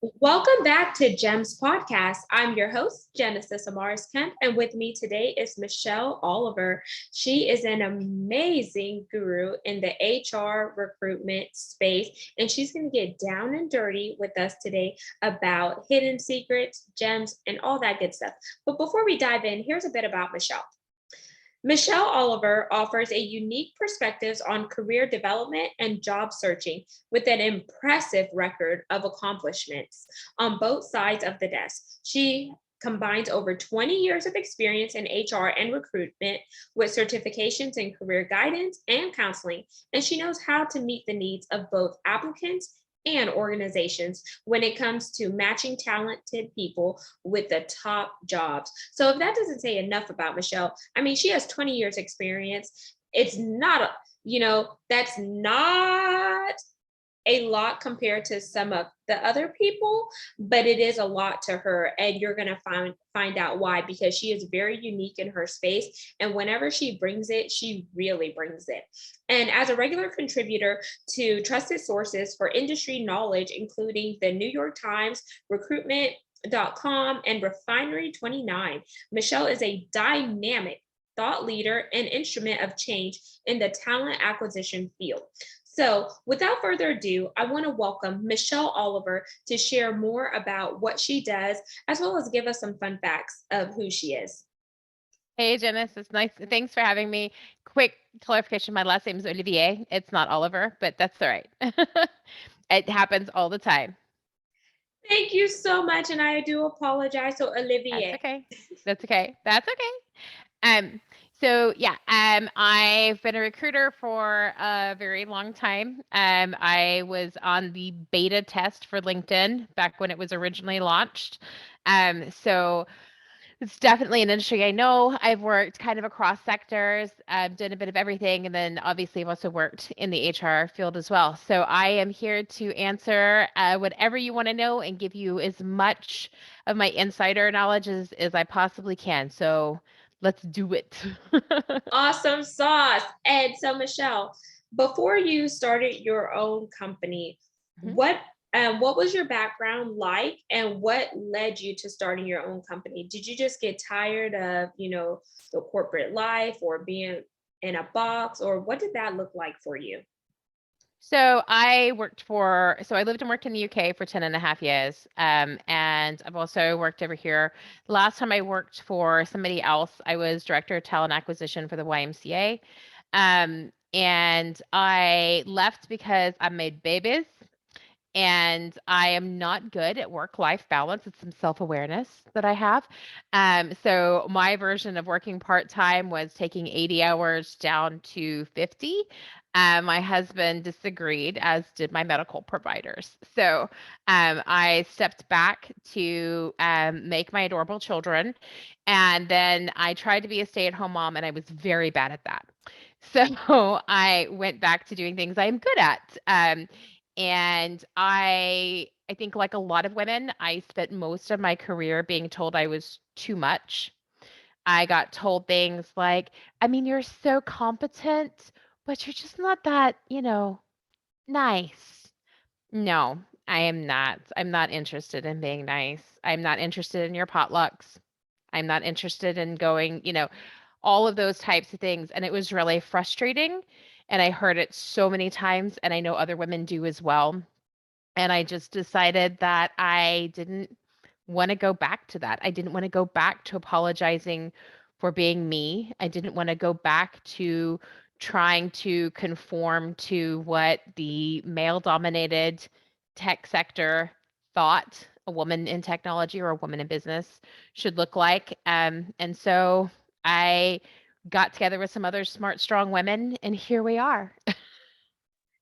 Welcome back to GEMS Podcast. I'm your host, Genesis Amaris Kemp, and with me today is Michele Olivier. She is an amazing guru in the HR recruitment space, and she's going to get down and dirty with us today about hidden secrets, gems, and all that good stuff. But before we dive in, here's a bit about Michele. Michele Olivier offers a unique perspective on career development and job searching with an impressive record of accomplishments on both sides of the desk. She combines over 20 years of experience in HR and recruitment with certifications in career guidance and counseling, and she knows how to meet the needs of both applicants and organizations when it comes to matching talented people with the top jobs. So if that doesn't say enough about Michele, I mean, she has 20 years experience. It's not, that's not a lot compared to some of the other people, but it is a lot to her, and you're going to find out why, because she is very unique in her space, and whenever she brings it, she really brings it. And as a regular contributor to trusted sources for industry knowledge, including the New York Times, Recruitment.com, and Refinery29, Michele is a dynamic thought leader and instrument of change in the talent acquisition field. So without further ado, I want to welcome Michele Olivier to share more about what she does, as well as give us some fun facts of who she is. Hey, Janice, it's nice. Thanks for having me. Quick clarification, my last name is Olivier. It's not Oliver, but that's all right. It happens all the time. Thank you so much, and I do apologize. So That's Olivier. okay. That's okay. That's okay. I've been a recruiter for a very long time. I was on the beta test for LinkedIn back when it was originally launched. So it's definitely an industry I know. I've worked kind of across sectors, done a bit of everything, and then obviously I've also worked in the HR field as well. So I am here to answer whatever you want to know and give you as much of my insider knowledge as I possibly can. So let's do it. Awesome sauce. And so Michele, before you started your own company, Mhm. what was your background like, and what led you to starting your own company? Did you just get tired of, the corporate life or being in a box, or what did that look like for you? So I lived and worked in the UK for 10 and a half years. And I've also worked over here. The last time I worked for somebody else, I was director of talent acquisition for the YMCA. And I left because I made babies and I am not good at work-life balance. It's some self-awareness that I have. So my version of working part-time was taking 80 hours down to 50. My husband disagreed, as did my medical providers. So I stepped back to make my adorable children. And then I tried to be a stay-at-home mom, and I was very bad at that. So I went back to doing things I'm good at. And I think like a lot of women, I spent most of my career being told I was too much. I got told things like, I mean, you're so competent, but you're just not that, nice. No, I am not. I'm not interested in being nice. I'm not interested in your potlucks. I'm not interested in going, all of those types of things. And it was really frustrating. And I heard it so many times, and I know other women do as well. And I just decided that I didn't want to go back to that. I didn't want to go back to apologizing for being me. I didn't want to go back to trying to conform to what the male dominated tech sector thought a woman in technology or a woman in business should look like. And so I got together with some other smart, strong women, and here we are.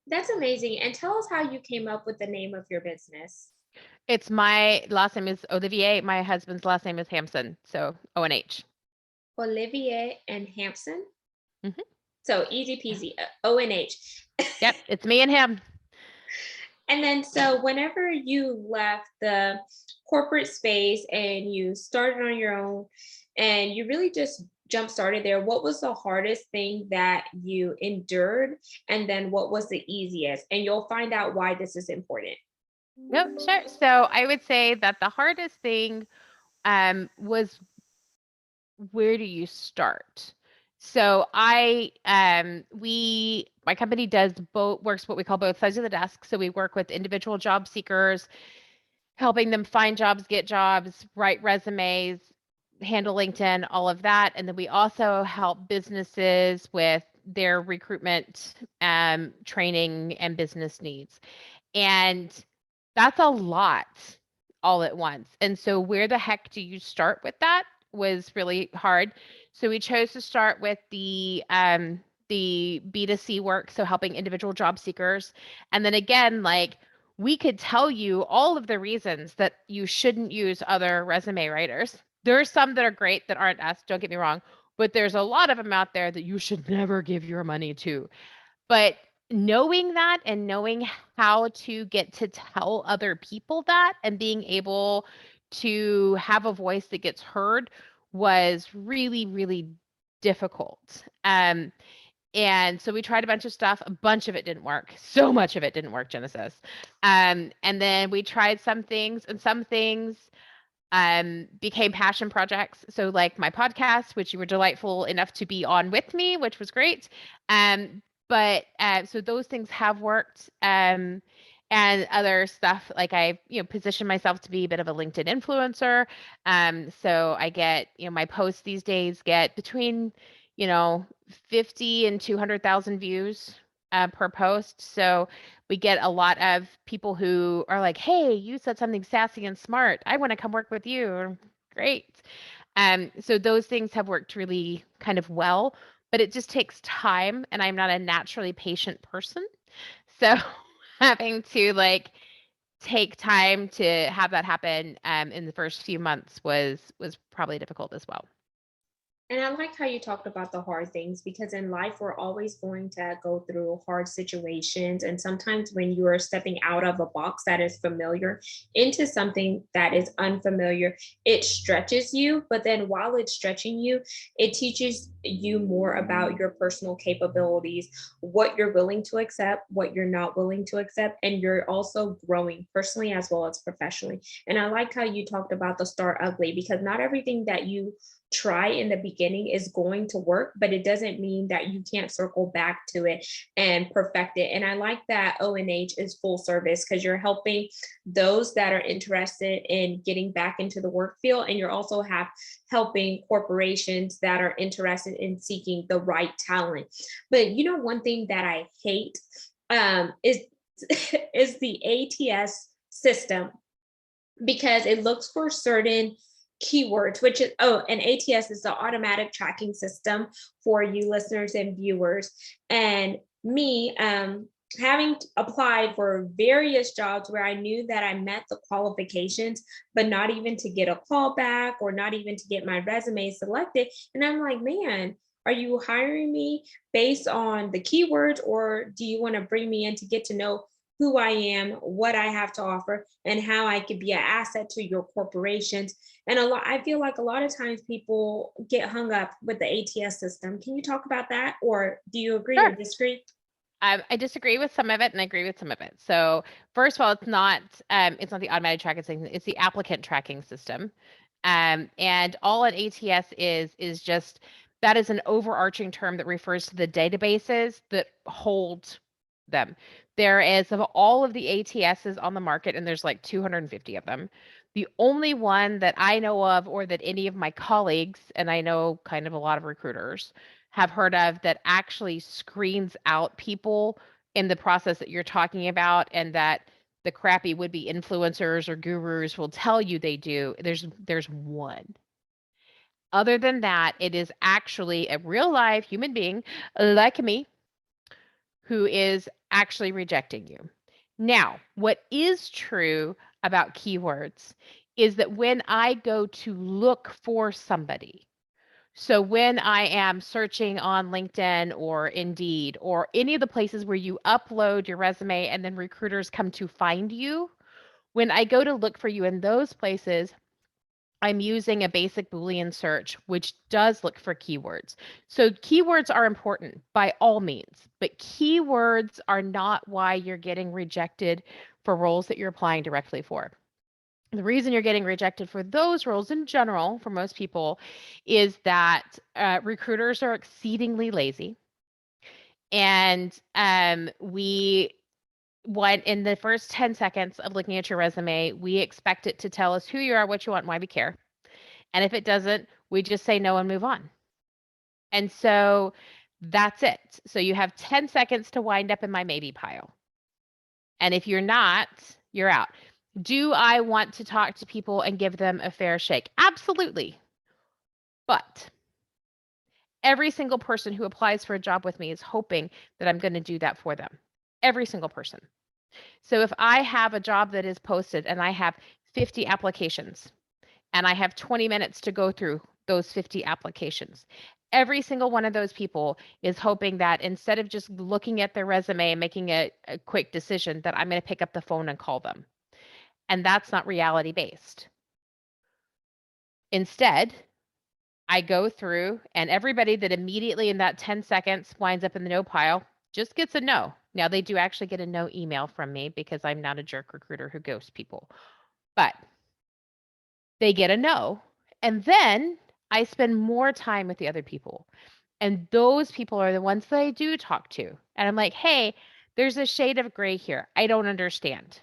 That's amazing. And tell us how you came up with the name of your business. It's my last name is Olivier. My husband's last name is Hampson. So O-N-H. Olivier and Hampson. Mhm. So easy Yeah. peasy, ONH. Yep. It's me and him. And then, so whenever you left the corporate space and you started on your own and you really just jump started there, what was the hardest thing that you endured? And then what was the easiest? And you'll find out why this is important. No, sure. So I would say that the hardest thing was where do you start? So my company does works what we call both sides of the desk. So we work with individual job seekers, helping them find jobs, get jobs, write resumes, handle LinkedIn, all of that. And then we also help businesses with their recruitment, training and business needs. And that's a lot all at once. And so where the heck do you start with that was really hard. So we chose to start with the B2C work, so helping individual job seekers. And then again, like we could tell you all of the reasons that you shouldn't use other resume writers. There are some that are great that aren't us, don't get me wrong, but there's a lot of them out there that you should never give your money to. But knowing that and knowing how to get to tell other people that and being able to have a voice that gets heard was really, really difficult. And so we tried a bunch of stuff. A bunch of it didn't work. So much of it didn't work, Genesis. And then we tried some things, and some things became passion projects. So like my podcast, which you were delightful enough to be on with me, which was great. But so those things have worked. And other stuff like I, position myself to be a bit of a LinkedIn influencer. So I get, my posts these days get between, 50 and 200,000 views per post. So we get a lot of people who are like, hey, you said something sassy and smart. I want to come work with you. Great. So those things have worked really kind of well, but it just takes time, and I'm not a naturally patient person. So having to like take time to have that happen in the first few months was probably difficult as well. And I like how you talked about the hard things, because in life, we're always going to go through hard situations. And sometimes when you are stepping out of a box that is familiar into something that is unfamiliar, it stretches you. But then while it's stretching you, it teaches you more about your personal capabilities, what you're willing to accept, what you're not willing to accept. And you're also growing personally as well as professionally. And I like how you talked about the start ugly, because not everything that you try in the beginning is going to work, but it doesn't mean that you can't circle back to it and perfect it. And I like that O&H is full service, because you're helping those that are interested in getting back into the work field, and you're also helping corporations that are interested in seeking the right talent. But one thing that I hate is is the ATS system, because it looks for certain keywords, which is, and ATS is the automatic tracking system for you listeners and viewers. And me, having applied for various jobs where I knew that I met the qualifications, but not even to get a call back or not even to get my resume selected. And I'm like, man, are you hiring me based on the keywords, or do you want to bring me in to get to know who I am, what I have to offer, and how I could be an asset to your corporations? And I feel like a lot of times people get hung up with the ATS system. Can you talk about that, or do you agree or Sure. disagree? I disagree with some of it, and I agree with some of it. So first of all, it's not the automatic tracking system; it's the applicant tracking system. And all an ATS is just that is an overarching term that refers to the databases that hold them. There is of all of the ATSs on the market, and there's like 250 of them. The only one that I know of, or that any of my colleagues, and I know kind of a lot of recruiters, have heard of, that actually screens out people in the process that you're talking about, and that the crappy would-be influencers or gurus will tell you they do. There's one. Other than that, it is actually a real live human being like me who is actually rejecting you. Now, what is true about keywords is that when I go to look for somebody, so when I am searching on LinkedIn or Indeed or any of the places where you upload your resume and then recruiters come to find you, when I go to look for you in those places, I'm using a basic Boolean search, which does look for keywords. So keywords are important by all means, but keywords are not why you're getting rejected for roles that you're applying directly for. The reason you're getting rejected for those roles in general, for most people, is that recruiters are exceedingly lazy. And we want in the first 10 seconds of looking at your resume, we expect it to tell us who you are, what you want, and why we care. And if it doesn't, we just say no and move on. And so that's it. So you have 10 seconds to wind up in my maybe pile. And if you're not, you're out. Do I want to talk to people and give them a fair shake? Absolutely. But every single person who applies for a job with me is hoping that I'm going to do that for them. Every single person. So if I have a job that is posted and I have 50 applications and I have 20 minutes to go through those 50 applications, every single one of those people is hoping that instead of just looking at their resume and making a quick decision, that I'm going to pick up the phone and call them. And that's not reality based. Instead, I go through and everybody that immediately in that 10 seconds winds up in the no pile just gets a no. Now they do actually get a no email from me because I'm not a jerk recruiter who ghosts people, but they get a no. And then I spend more time with the other people. And those people are the ones that I do talk to. And I'm like, hey, there's a shade of gray here. I don't understand.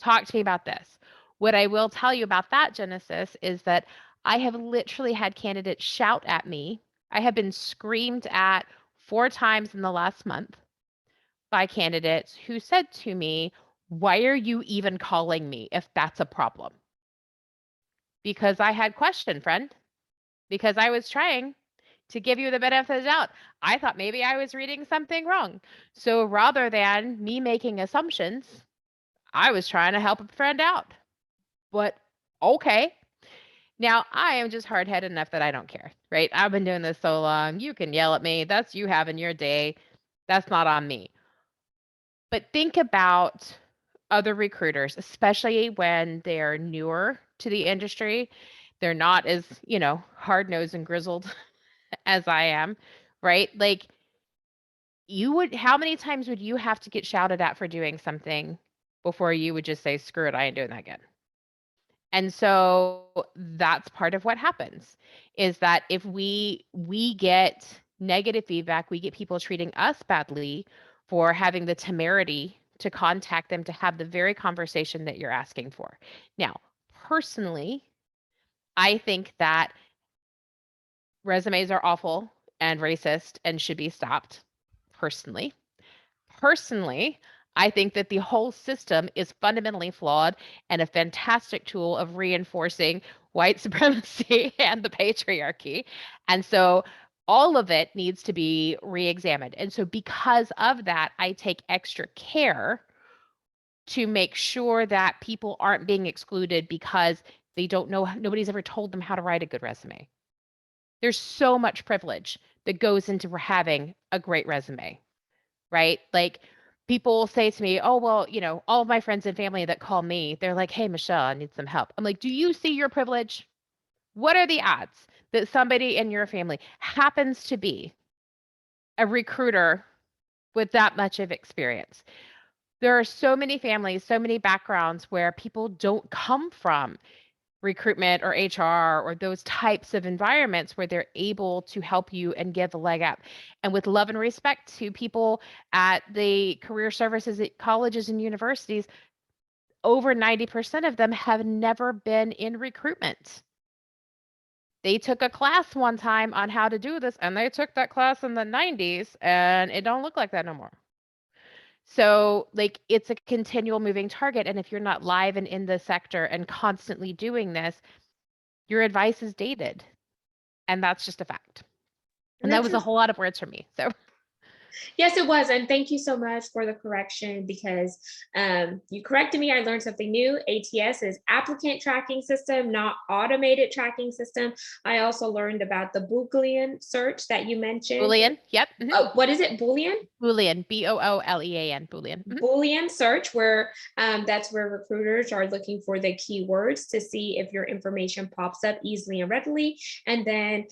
Talk to me about this. What I will tell you about that, Genesis, is that I have literally had candidates shout at me. I have been screamed at 4 times in the last month by candidates who said to me, why are you even calling me if that's a problem? Because I had questioned, friend, because I was trying to give you the benefit of the doubt. I thought maybe I was reading something wrong. So rather than me making assumptions, I was trying to help a friend out. But okay. Now, I am just hard-headed enough that I don't care, right? I've been doing this so long. You can yell at me. That's you having your day. That's not on me. But think about other recruiters, especially when they're newer to the industry. They're not as, hard-nosed and grizzled as I am, right? Like how many times would you have to get shouted at for doing something before you would just say, screw it, I ain't doing that again? And so that's part of what happens is that if we get negative feedback, we get people treating us badly for having the temerity to contact them to have the very conversation that you're asking for. Now, personally, I think that resumes are awful and racist and should be stopped. Personally, I think that the whole system is fundamentally flawed and a fantastic tool of reinforcing white supremacy and the patriarchy. And so all of it needs to be re-examined. And so because of that, I take extra care to make sure that people aren't being excluded because they don't know, nobody's ever told them how to write a good resume. There's so much privilege that goes into having a great resume, right? Like people will say to me, oh, well, all of my friends and family that call me, they're like, hey, Michele, I need some help. I'm like, do you see your privilege? What are the odds that somebody in your family happens to be a recruiter with that much of experience? There are so many families, so many backgrounds where people don't come from recruitment or HR or those types of environments where they're able to help you and give a leg up. And with love and respect to people at the career services at colleges and universities, over 90% of them have never been in recruitment. They took a class one time on how to do this, and they took that class in the 90s, and it don't look like that no more. So like it's a continual moving target. And if you're not live and in the sector and constantly doing this, your advice is dated. And that's just a fact. And that was a whole lot of words from me. So yes, it was. And thank you so much for the correction because you corrected me. I learned something new. ATS is applicant tracking system, not automated tracking system. I also learned about the Boolean search that you mentioned. Boolean. Yep. Mm-hmm. Oh, what is it? Boolean? Boolean. Boolean. Boolean. Mm-hmm. Boolean search, where that's where recruiters are looking for the keywords to see if your information pops up easily and readily. And then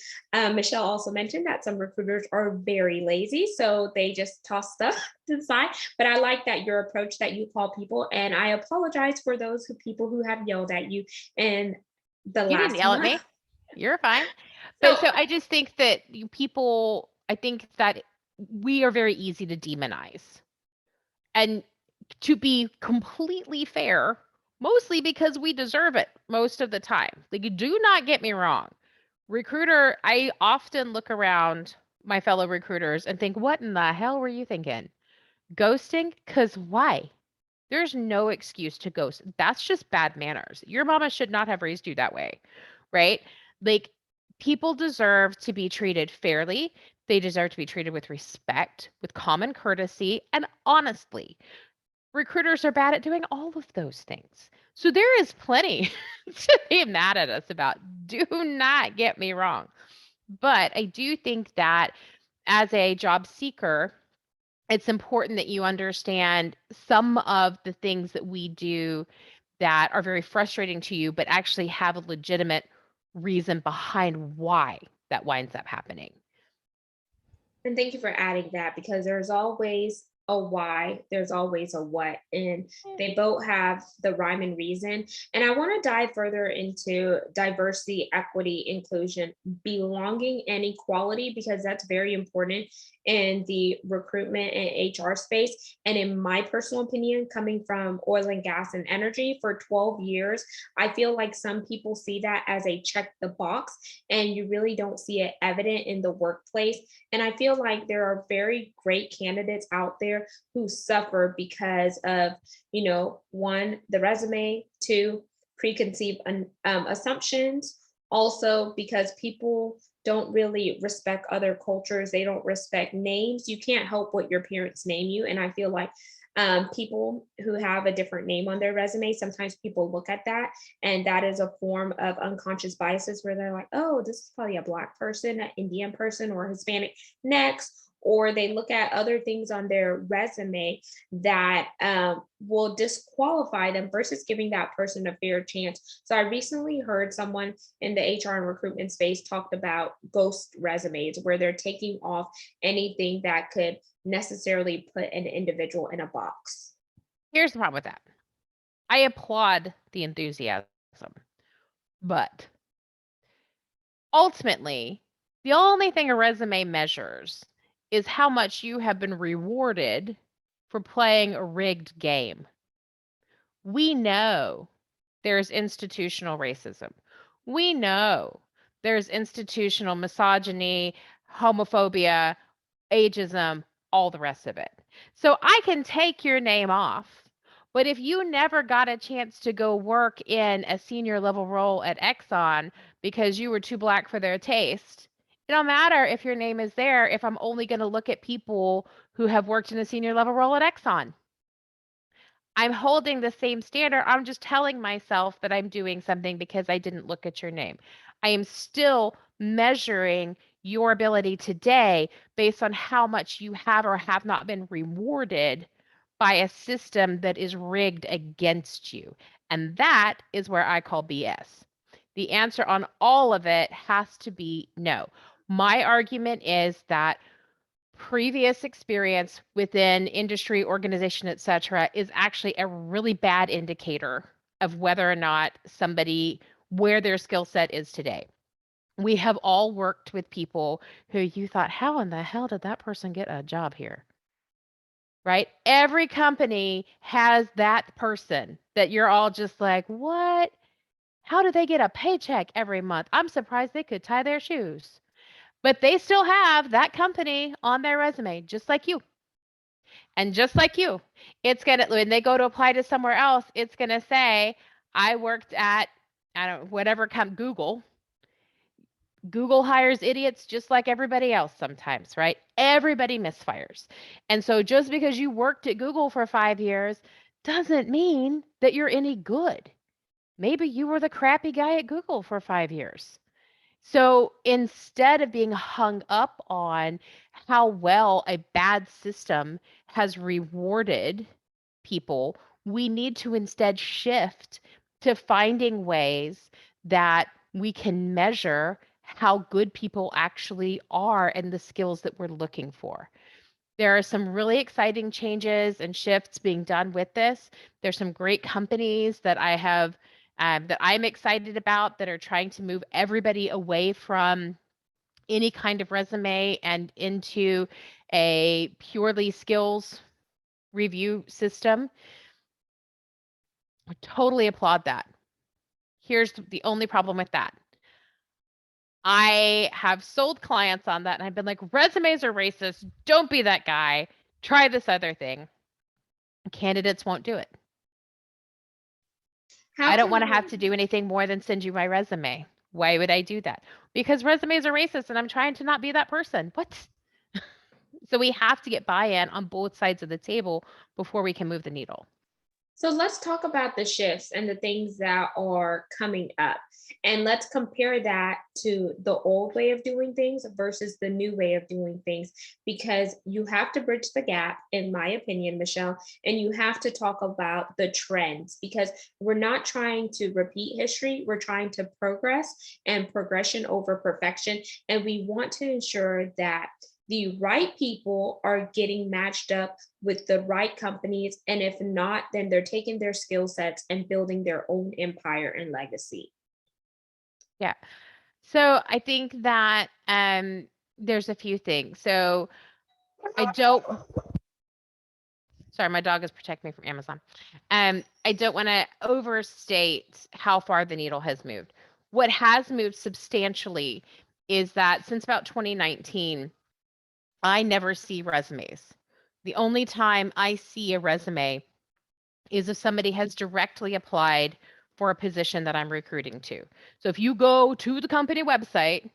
Michele also mentioned that some recruiters are very lazy. So they just toss stuff to the side. But I like that your approach that you call people. And I apologize for those people who have yelled at you in the You didn't last yell at month. me. You're fine. But So so I just think that I think that we are very easy to demonize. And to be completely fair, mostly because we deserve it most of the time. Like, do not get me wrong. Recruiter, I often look around my fellow recruiters and think, what in the hell were you thinking? Ghosting? Because why? There's no excuse to ghost. That's just bad manners. Your mama should not have raised you that way, right? Like, people deserve to be treated fairly. They deserve to be treated with respect, with common courtesy, and honestly. Recruiters are bad at doing all of those things. So there is plenty to be mad at us about. Do not get me wrong. But I do think that as a job seeker, it's important that you understand some of the things that we do that are very frustrating to you, but actually have a legitimate reason behind why that winds up happening. And thank you for adding that, because there's always a why, there's always a what, and they both have the rhyme and reason. And I want to dive further into diversity, equity, inclusion, belonging, and equality, because that's very important in the recruitment and HR space. And in my personal opinion, coming from oil and gas and energy for 12 years, I feel like some people see that as a check the box, and you really don't see it evident in the workplace. And I feel like there are very great candidates out there who suffer because of, one, the resume, two, preconceived assumptions, also because people don't really respect other cultures. They don't respect names. You can't help what your parents name you. And I feel like people who have a different name on their resume, sometimes people look at that, and that is a form of unconscious biases where they're like, oh, this is probably a Black person, an Indian person, or Hispanic next. Or they look at other things on their resume that will disqualify them versus giving that person a fair chance. So I recently heard someone in the HR and recruitment space talked about ghost resumes, where they're taking off anything that could necessarily put an individual in a box. Here's the problem with that. I applaud the enthusiasm, but ultimately, the only thing a resume measures is how much you have been rewarded for playing a rigged game. We know there's institutional racism. We know there's institutional misogyny, homophobia, ageism, all the rest of it. So I can take your name off, but if you never got a chance to go work in a senior level role at Exxon because you were too Black for their taste, it don't matter if your name is there if I'm only going to look at people who have worked in a senior level role at Exxon. I'm holding the same standard. I'm just telling myself that I'm doing something because I didn't look at your name. I am still measuring your ability today based on how much you have or have not been rewarded by a system that is rigged against you. And that is where I call BS. The answer on all of it has to be no. My argument is that previous experience within industry, organization, etc., is actually a really bad indicator of whether or not somebody where their skill set is today. We have all worked with people who you thought, how in the hell did that person get a job here? Right? Every company has that person that you're all just like, what? How do they get a paycheck every month? I'm surprised they could tie their shoes. But they still have that company on their resume, just like you. And just like you, it's going to, when they go to apply to somewhere else, it's going to say, I worked at, I don't, whatever, Google. Google hires idiots just like everybody else sometimes, right? Everybody misfires. And so just because you worked at Google for 5 years doesn't mean that you're any good. Maybe you were the crappy guy at Google for 5 years. So instead of being hung up on how well a bad system has rewarded people, we need to instead shift to finding ways that we can measure how good people actually are and the skills that we're looking for. There are some really exciting changes and shifts being done with this. There's some great companies that I have that I'm excited about that are trying to move everybody away from any kind of resume and into a purely skills review system. I totally applaud that. Here's the only problem with that. I have sold clients on that and I've been like, resumes are racist. Don't be that guy. Try this other thing. Candidates won't do it. I don't want to have to do anything more than send you my resume. Why would I do that? Because resumes are racist and I'm trying to not be that person. What? So we have to get buy-in on both sides of the table before we can move the needle. So let's talk about the shifts and the things that are coming up. And let's compare that to the old way of doing things versus the new way of doing things, because you have to bridge the gap, in my opinion, Michele, and you have to talk about the trends, because we're not trying to repeat history. We're trying to progress, and progression over perfection. And we want to ensure that the right people are getting matched up with the right companies. And if not, then they're taking their skill sets and building their own empire and legacy. Yeah. So I think that there's a few things. So I don't, sorry, my dog is protecting me from Amazon. I don't want to overstate how far the needle has moved. What has moved substantially is that since about 2019, I never see resumes. The only time I see a resume is if somebody has directly applied for a position that I'm recruiting to. So if you go to the company website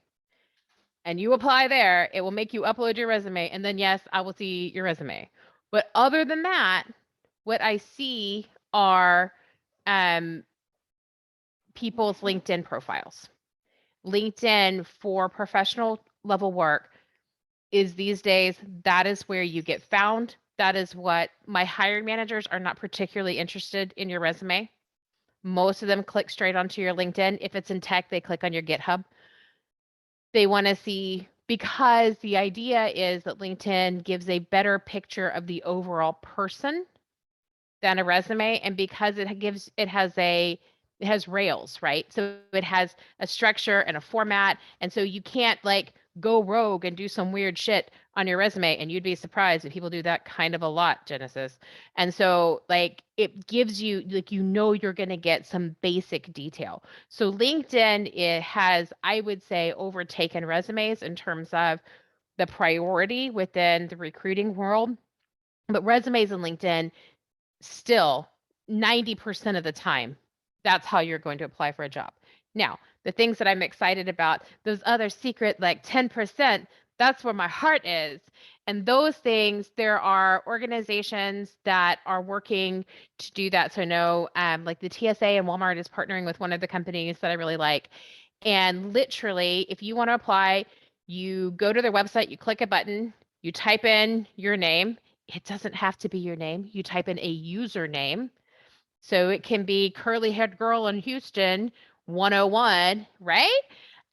and you apply there, it will make you upload your resume. And then, yes, I will see your resume. But other than that, what I see are people's LinkedIn profiles. LinkedIn for professional level work is these days, that is where you get found. That is what my hiring managers are not particularly interested in your resume. Most of them click straight onto your LinkedIn. If it's in tech, they click on your GitHub. They want to see, because the idea is that LinkedIn gives a better picture of the overall person than a resume. And because it has rails, right? So it has a structure and a format. And so you can't like go rogue and do some weird shit on your resume. And you'd be surprised if people do that kind of a lot, Genesis. And so like it gives you, like, you're going to get some basic detail. So LinkedIn, it has, I would say, overtaken resumes in terms of the priority within the recruiting world. But resumes in LinkedIn, still 90% of the time, that's how you're going to apply for a job. Now, the things that I'm excited about, those other secret like 10%, that's where my heart is. And those things, there are organizations that are working to do that. So I know like the TSA and Walmart is partnering with one of the companies that I really like. And literally, if you want to apply, you go to their website, you click a button, you type in your name. It doesn't have to be your name. You type in a username. So it can be curly haired girl in Houston 101, right?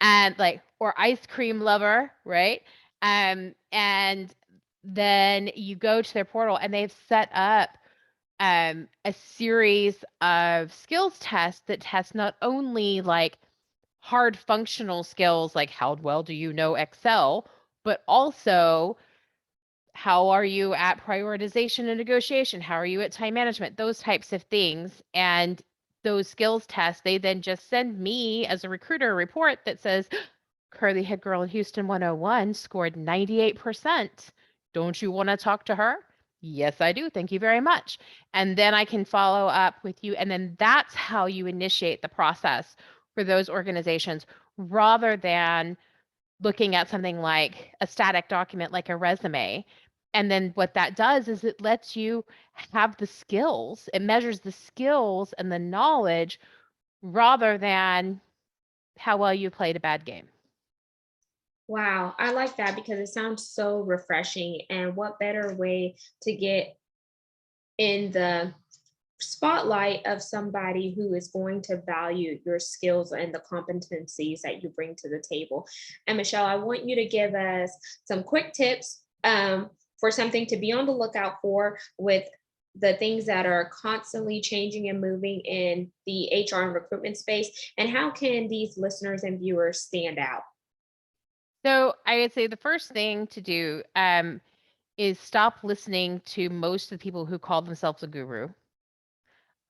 And like, or ice cream lover, right? And then you go to their portal and they've set up a series of skills tests that test not only like hard functional skills, like how well do you know Excel, but also how are you at prioritization and negotiation? How are you at time management? Those types of things. And those skills tests, they then just send me as a recruiter a report that says, curly head girl in Houston 101 scored 98%. Don't you want to talk to her? Yes, I do. Thank you very much. And then I can follow up with you. And then that's how you initiate the process for those organizations, rather than looking at something like a static document like a resume. And then what that does is it lets you have the skills. It measures the skills and the knowledge rather than how well you played a bad game. Wow, I like that because it sounds so refreshing. And what better way to get in the spotlight of somebody who is going to value your skills and the competencies that you bring to the table. And Michele, I want you to give us some quick tips for something to be on the lookout for with the things that are constantly changing and moving in the HR and recruitment space? And how can these listeners and viewers stand out? So I would say the first thing to do is stop listening to most of the people who call themselves a guru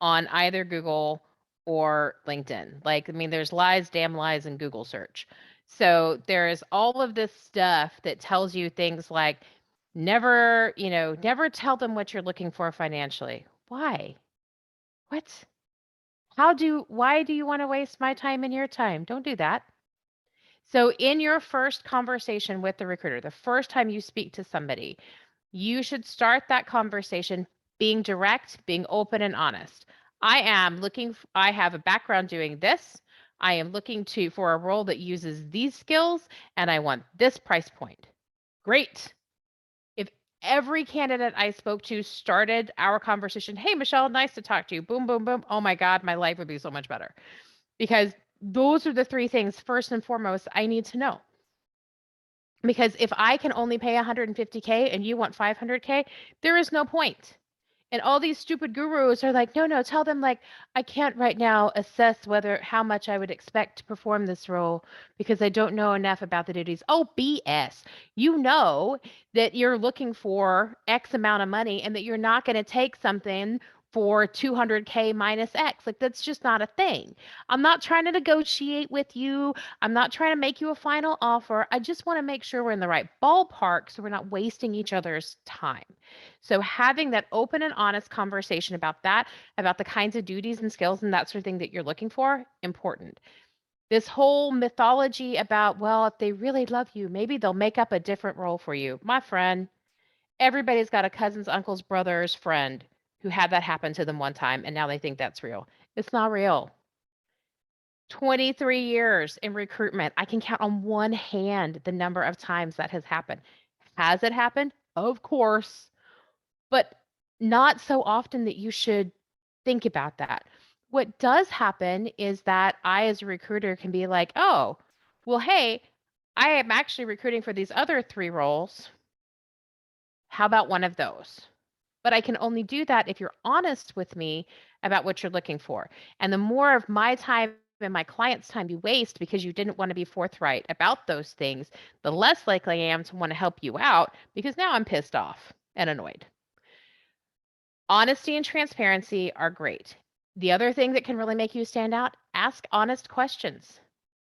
on either Google or LinkedIn. Like, I mean, there's lies, damn lies in Google search. So there's all of this stuff that tells you things like never, never tell them what you're looking for financially. Why? What? Why do you want to waste my time and your time? Don't do that. So in your first conversation with the recruiter, the first time you speak to somebody, you should start that conversation being direct, being open and honest. I have a background doing this. I am looking for a role that uses these skills and I want this price point. Great. If every candidate I spoke to started our conversation, "Hey, Michele, nice to talk to you." Boom, boom, boom. Oh my God, my life would be so much better. Because those are the three things, first and foremost, I need to know. Because if I can only pay 150K and you want 500K, there is no point. And all these stupid gurus are like, no, no, tell them like, I can't right now assess how much I would expect to perform this role because I don't know enough about the duties. Oh, BS. You know that you're looking for X amount of money and that you're not going to take something for 200K minus X. Like, that's just not a thing. I'm not trying to negotiate with you. I'm not trying to make you a final offer. I just want to make sure we're in the right ballpark so we're not wasting each other's time. So having that open and honest conversation about that, about the kinds of duties and skills and that sort of thing that you're looking for, important. This whole mythology about, well, if they really love you, maybe they'll make up a different role for you. My friend, everybody's got a cousin's, uncle's, brother's friend who had that happen to them one time and now they think that's real. It's not real. 23 years in recruitment. I can count on one hand the number of times that has happened. Has it happened? Of course, but not so often that you should think about that. What does happen is that I, as a recruiter, can be like, oh, well, hey, I am actually recruiting for these other 3 roles. How about one of those? But I can only do that if you're honest with me about what you're looking for. And the more of my time and my client's time you waste because you didn't want to be forthright about those things, the less likely I am to want to help you out because now I'm pissed off and annoyed. Honesty and transparency are great. The other thing that can really make you stand out, ask honest questions.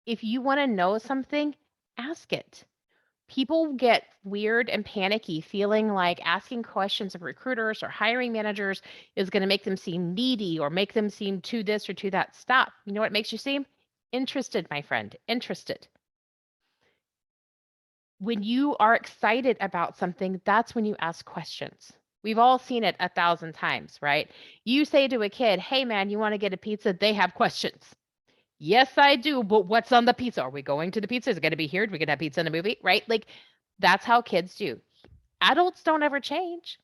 If you want to know something, ask it. People get weird and panicky feeling like asking questions of recruiters or hiring managers is going to make them seem needy or make them seem too this or too that. Stop. You know what makes you seem? Interested, my friend. Interested. When you are excited about something, that's when you ask questions. We've all seen it 1,000 times, right? You say to a kid, "Hey man, you want to get a pizza?" They have questions. Yes, I do, but what's on the pizza? Are we going to the pizza? Is it going to be here? Are we going to have pizza in the movie? Right? Like, that's how kids do. Adults don't ever change.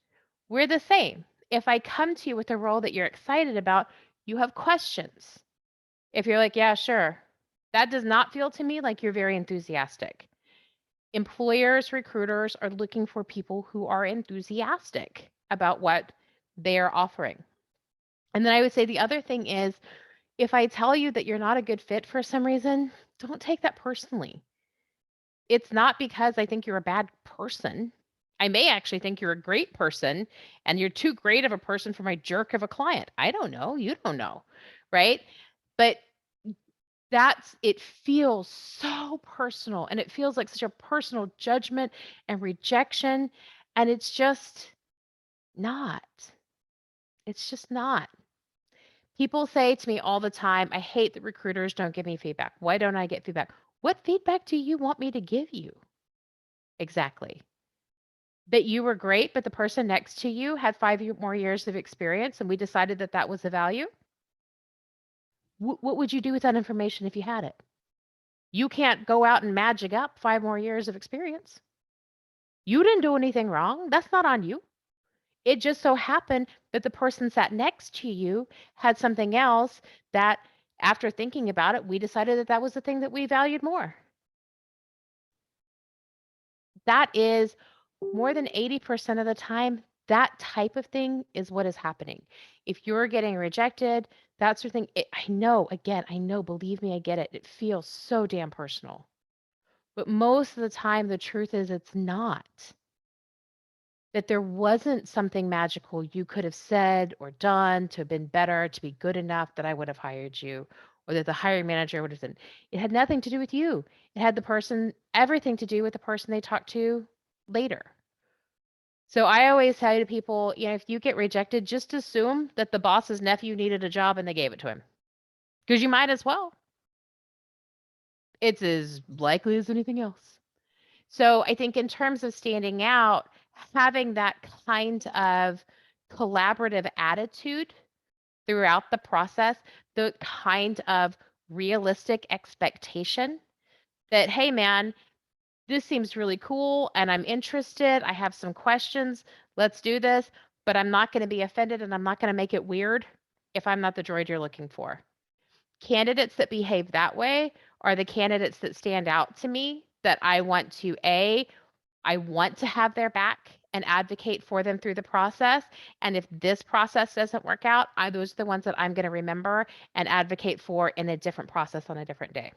We're the same. If I come to you with a role that you're excited about, you have questions. If you're like, yeah, sure, that does not feel to me like you're very enthusiastic. Employers, recruiters are looking for people who are enthusiastic about what they are offering. And then I would say the other thing is if I tell you that you're not a good fit for some reason, don't take that personally. It's not because I think you're a bad person. I may actually think you're a great person and you're too great of a person for my jerk of a client. I don't know. You don't know. Right. But it feels so personal and it feels like such a personal judgment and rejection. And it's just not. It's just not. People say to me all the time, I hate that recruiters don't give me feedback. Why don't I get feedback? What feedback do you want me to give you? Exactly. That you were great, but the person next to you had more years of experience and we decided that that was the value? What would you do with that information if you had it? You can't go out and magic up 5 more years of experience. You didn't do anything wrong. That's not on you. It just so happened that the person sat next to you had something else that, after thinking about it, we decided that that was the thing that we valued more. That is more than 80% of the time, that type of thing is what is happening. If you're getting rejected, that sort of thing, I know, again, I know, believe me, I get it. It feels so damn personal. But most of the time, the truth is it's not. That there wasn't something magical you could have said or done to have been better, to be good enough that I would have hired you, or that the hiring manager would have done. It had nothing to do with you. It had everything to do with the person they talked to later. So I always say to people, if you get rejected, just assume that the boss's nephew needed a job and they gave it to him. Because you might as well. It's as likely as anything else. So I think in terms of standing out, having that kind of collaborative attitude throughout the process, the kind of realistic expectation that, hey, man, this seems really cool and I'm interested. I have some questions. Let's do this. But I'm not going to be offended and I'm not going to make it weird if I'm not the droid you're looking for. Candidates that behave that way are the candidates that stand out to me that I want to, I want to have their back and advocate for them through the process. And if this process doesn't work out, those are the ones that I'm going to remember and advocate for in a different process on a different day.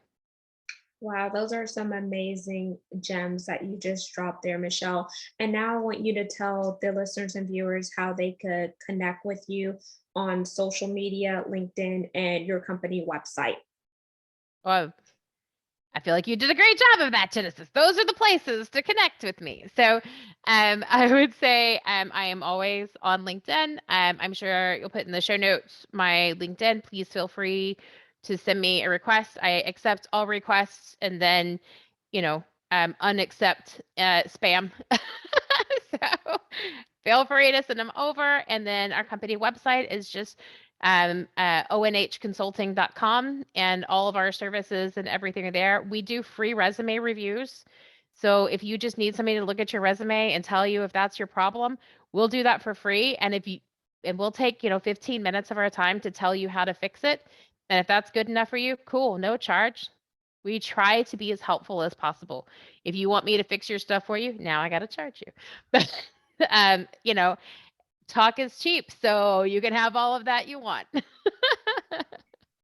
Wow, those are some amazing gems that you just dropped there, Michele. And now I want you to tell the listeners and viewers how they could connect with you on social media, LinkedIn, and your company website. Well, I feel like you did a great job of that, Genesis. Those are the places to connect with me. So I would say I am always on LinkedIn. I'm sure you'll put in the show notes my LinkedIn. Please feel free to send me a request. I accept all requests and then, unaccept spam. So feel free to send them over. And then our company website is just onhconsulting.com, and all of our services and everything are there. We do free resume reviews. So if you just need somebody to look at your resume and tell you if that's your problem, we'll do that for free. And we'll take, 15 minutes of our time to tell you how to fix it. And if that's good enough for you, cool, no charge. We try to be as helpful as possible. If you want me to fix your stuff for you, now I got to charge you. But, talk is cheap, so you can have all of that you want.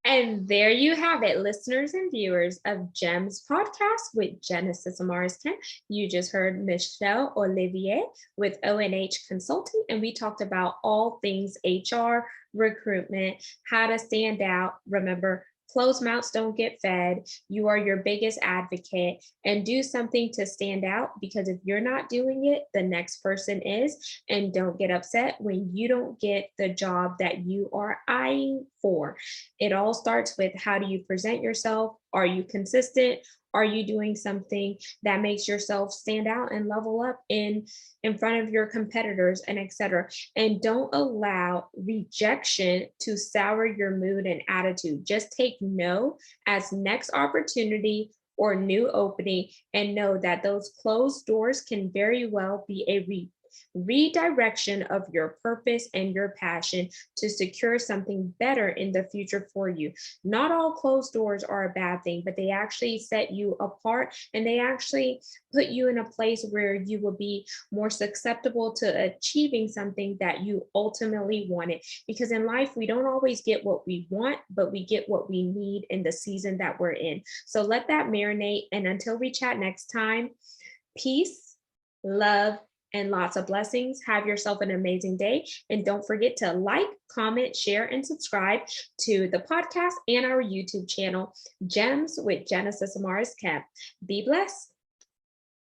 And there you have it, listeners and viewers of GEMS podcast with Genesis Amaris Kemp. You just heard Michele Olivier with ONH Consulting, and we talked about all things HR, recruitment, how to stand out. Remember, closed mouths don't get fed. You are your biggest advocate, and do something to stand out, because if you're not doing it, the next person is. And don't get upset when you don't get the job that you are eyeing for. It all starts with, how do you present yourself? Are you consistent? Are you doing something that makes yourself stand out and level up in front of your competitors, and etc.? And don't allow rejection to sour your mood and attitude. Just take no as next opportunity or new opening, and know that those closed doors can very well be a redirection of your purpose and your passion to secure something better in the future for you. Not all closed doors are a bad thing, but they actually set you apart, and they actually put you in a place where you will be more susceptible to achieving something that you ultimately wanted. Because in life, we don't always get what we want, but we get what we need in the season that we're in. So let that marinate. And until we chat next time, peace, love, and lots of blessings. Have yourself an amazing day. And don't forget to like, comment, share, and subscribe to the podcast and our YouTube channel, Gems with Genesis Amaris Kemp. Be blessed.